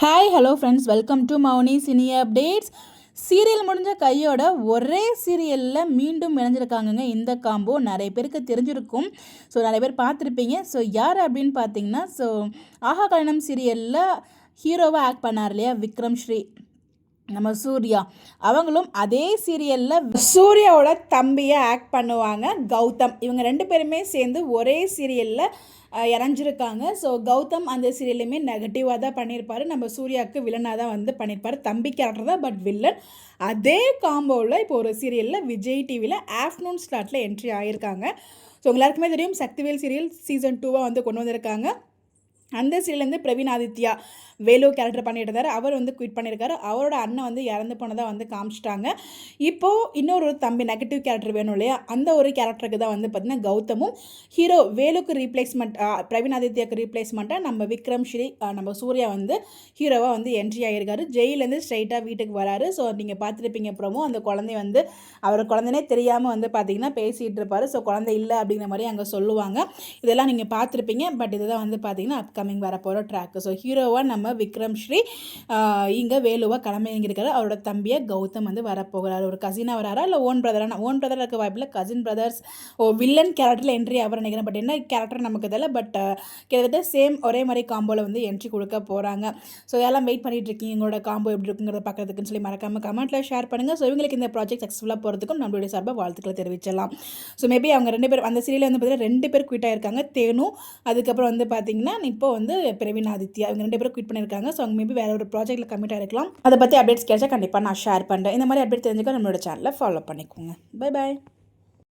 Hi hello friends, welcome to Mouni cine updates. Serial முடிஞ்ச கையோட ஒரே சீரியலில் மீண்டும் இணைஞ்சிருக்காங்கங்க இந்த காம்போ. நிறைய பேருக்கு தெரிஞ்சிருக்கும், ஸோ நிறைய பேர் பார்த்துருப்பீங்க. ஸோ யார் அப்படின்னு பார்த்தீங்கன்னா, ஆஹா கல்யாணம் சீரியலில் ஹீரோவாக ஆக்ட் பண்ணார் இல்லையா விக்ரம் ஸ்ரீ, நம்ம சூர்யா. அவங்களும் அதே சீரியலில் சூர்யாவோட தம்பியை ஆக்ட் பண்ணுவாங்க கௌதம். இவங்க ரெண்டு பேருமே சேர்ந்து ஒரே சீரியலில் இறஞ்சிருக்காங்க. ஸோ கௌதம் அந்த சீரியலுமே நெகட்டிவாக தான் பண்ணியிருப்பார். நம்ம சூர்யாவுக்கு வில்லனாக தான் வந்து பண்ணியிருப்பார். தம்பி கேரக்டர் தான், பட் வில்லன். அதே காம்போவில் இப்போ ஒரு சீரியலில் விஜய் டிவியில் ஆஃப்டர்நூன் ஸ்லாட்டில் என்ட்ரி ஆகியிருக்காங்க. ஸோ எல்லாருக்குமே தெரியும், சக்திவேல் சீரியல் சீசன் 2 வந்து கொண்டு வந்திருக்காங்க. அந்த சீரியல்லேருந்து பிரவீன் ஆதித்யா வேலு கேரக்டர் பண்ணிட்டு இருந்தார். அவர் வந்து குவிட் பண்ணியிருக்காரு. அவரோட அண்ணன் வந்து இறந்து போனதாக வந்து காமிச்சிட்டாங்க. இப்போது இன்னொரு தம்பி நெகட்டிவ் கேரக்டர் வேணும் இல்லையா, அந்த ஒரு கேரக்டருக்கு தான் வந்து பார்த்திங்கன்னா கௌதமும் ஹீரோ வேலுக்கு ரீப்ளேஸ்மெண்ட், பிரவீன் ஆதித்யாவுக்கு ரீப்ளேஸ்மெண்ட்டாக நம்ம விக்ரம் ஸ்ரீ, நம்ம சூர்யா வந்து ஹீரோவாக வந்து என்ட்ரி ஆகியிருக்காரு. ஜெயிலேருந்து ஸ்ட்ரைட்டாக வீட்டுக்கு வராரு. ஸோ நீங்கள் பார்த்துருப்பீங்க ப்ரோமோ. அந்த குழந்தை வந்து அவர் குழந்தைனே தெரியாமல் வந்து பார்த்திங்கன்னா பேசிகிட்டு இருப்பார். ஸோ குழந்தை இல்லை அப்படிங்கிற மாதிரி அங்கே சொல்லுவாங்க. இதெல்லாம் நீங்கள் பார்த்துருப்பீங்க. பட் இதுதான் வந்து பார்த்திங்கன்னா அப்கமிங் வரப்போகிற ட்ராக்கு. ஸோ ஹீரோவாக நம்ம விக்ரம் ஸ்ரீ, இங்கே வேலுவாக கிளம்பியிருக்காரு. அவரோட தம்பியை கௌதம் வந்து வரப்போகிறார். ஒரு கசினாக வராரா இல்லை ஓன் பிரதரான? ஓன் பிரதராக இருக்க வாய்ப்பில் கசின் பிரதர்ஸ் வில்லன் கேரக்டரில் என்ட்ரி ஆகிற நினைக்கிறேன். பட் என்ன கேரக்டர் நமக்கு தெரியல. பட் கிட்டத்தட்ட சேம் ஒரே மாதிரி காம்போவில் வந்து என்ட்ரி கொடுக்க போகிறாங்க. ஸோ எல்லாம் வெயிட் பண்ணிட்டு இருக்கீங்க, எங்களோட காம்போ எப்படி இருக்குங்கிறத பார்க்குறதுக்குன்னு சொல்லி மறக்காமல் கமெண்ட்டில் ஷேர் பண்ணுங்கள். ஸோ இவங்களுக்கு இந்த ப்ராஜெக்ட் சக்ஸஸ்ஃபுல்லாக போகிறதுக்கும் நம்மளுடைய சார்பாக வாழ்த்துக்களை தெரிவிச்சிடலாம். ஸோ மேபி அவங்க ரெண்டு பேர் அந்த சீரியல் வந்து பார்த்தீங்கன்னா 2 பேர் குவிட் ஆகிருக்காங்க. தேனு, அதுக்கப்புறம் வந்து பார்த்தீங்கன்னா இப்போ வந்து பிரவீன் ஆதித்யா, இவங்க 2 பேரும் குவிட் பண்ணியிருக்காங்க. ஸோ அவங்க மேபி வேறு ஒரு ப்ராஜெக்ட்டில் கமிட் ஆகிருக்கலாம். அதை பற்றி அப்டேட்ஸ் கிடைச்சா கண்டிப்பாக நான் ஷேர் பண்ணுறேன். இந்த மாதிரி அப்டேட் தெரிஞ்சுக்க நம்மளோட சேனலை ஃபாலோ பண்ணிக்கோங்க. Bye bye.